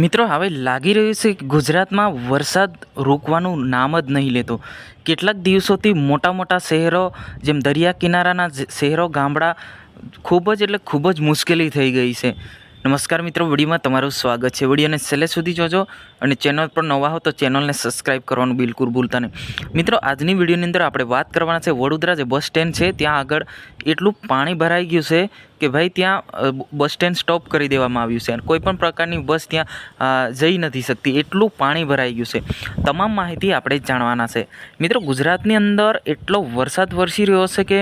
મિત્રો હવે લાગી રહ્યું છે કે ગુજરાતમાં વરસાદ રોકવાનું નામ જ નહીં લેતો। કેટલાક દિવસોથી મોટા મોટા શહેરો જેમ દરિયા કિનારાના શહેરો ગામડા ખૂબ જ મુશ્કેલી થઈ ગઈ છે। નમસ્કાર મિત્રો, વિડીયોમાં તમારું સ્વાગત છે। વિડીયોને છેલ્લે સુધી જોજો અને ચેનલ પર નવા હો તો ચેનલને સબસ્ક્રાઈબ કરવાનું બિલકુલ ભૂલતા નહીં। મિત્રો, આજની વિડીયોની અંદર આપણે વાત કરવાના છે વડોદરા જે બસ સ્ટેન્ડ છે ત્યાં આગળ એટલું પાણી ભરાઈ ગયું છે કે ભાઈ ત્યાં બસ સ્ટેન્ડ સ્ટોપ કરી દેવામાં આવ્યું છે અને કોઈપણ પ્રકારની બસ ત્યાં જઈ નથી શકતી, એટલું પાણી ભરાઈ ગયું છે। તમામ માહિતી આપણે જાણવાના છે। મિત્રો, ગુજરાતની અંદર એટલો વરસાદ વરસી રહ્યો છે કે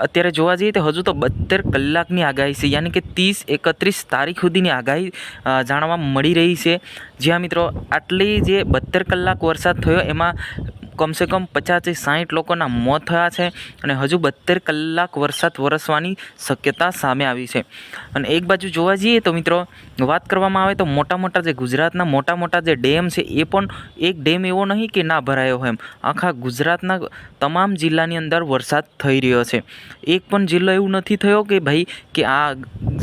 અત્યારે જોવા જઈએ તો હજુ તો 72 કલાકની આગાહી છે, યાની કે 30-31 તારીખ સુધીની આગાહી જાણવા મળી રહી છે। જ્યાં મિત્રો આટલી જે 72 કલાક વરસાદ થયો એમાં કમસે કમ 50-60 લોકોના મોત થયા છે અને હજુ 72 કલાક વરસાદ વરસવાની શક્યતા સામે આવી છે। અને એક બાજુ જોવા જઈએ તો મિત્રો વાત કરવામાં આવે તો મોટા જે ગુજરાતના મોટા જે ડેમ છે એ પણ એક ડેમ એવો નહીં કે ના ભરાયો હોય, એમ આખા ગુજરાતના તમામ જિલ્લાની અંદર વરસાદ થઈ રહ્યો છે। એક પણ જિલ્લો એવું નથી થયો કે ભાઈ કે આ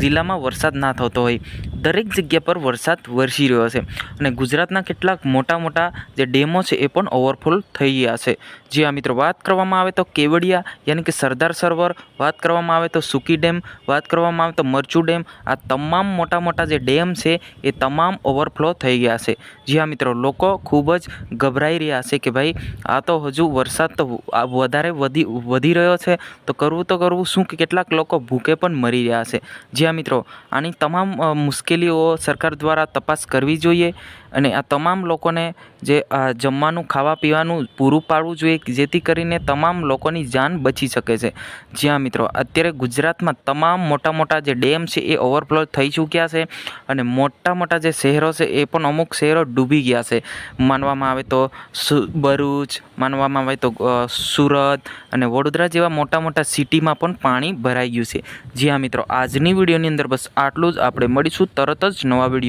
જિલ્લામાં વરસાદ ના થતો હોય, દરેક જગ્યા પર વરસાદ વરસી રહ્યો છે અને ગુજરાતના કેટલાક મોટા જે ડેમો છે એ પણ ઓવરફ્લો થઈ ગયા છે। જી હા મિત્રો, વાત કરવામાં આવે તો કેવડિયા યાની કે સરદાર સરોવર, વાત કરવામાં આવે તો સુકી ડેમ, વાત કરવામાં આવે તો મરચુ ડેમ, આ તમામ મોટા જે ડેમ છે એ તમામ ઓવરફ્લો થઈ ગયા છે। જી હા મિત્રો, લોકો ખૂબ જ ગભરાઈ રહ્યા છે કે ભાઈ આ તો હજુ વરસાદ તો વધારે વધી રહ્યો છે તો કરવું શું, કે કેટલાક લોકો ભૂખે પણ મરી રહ્યા છે। જી હા મિત્રો, આની તમામ મુશ્કેલીઓ સરકાર દ્વારા તપાસ કરવી જોઈએ અને આ તમામ લોકોને જે જમવાનું ખાવા પીવાનું પૂરું પાડવું જોઈએ જેથી કરીને તમામ લોકોની જાન બચી શકે છે। જ્યાં મિત્રો અત્યારે ગુજરાતમાં તમામ મોટા જે ડેમ છે એ ઓવરફ્લો થઈ ચૂક્યા છે અને મોટા જે શહેરો છે એ પણ અમુક શહેરો ડૂબી ગયા છે। માનવામાં આવે તો ભરૂચ, માનવામાં આવે તો સુરત અને વડોદરા જેવા મોટા સિટીમાં પણ પાણી ભરાઈ ગયું છે। જી હા મિત્રો, આજની વિડીયોની અંદર બસ આટલું જ। આપણે મળીશું તરત જ નવા વિડીયો।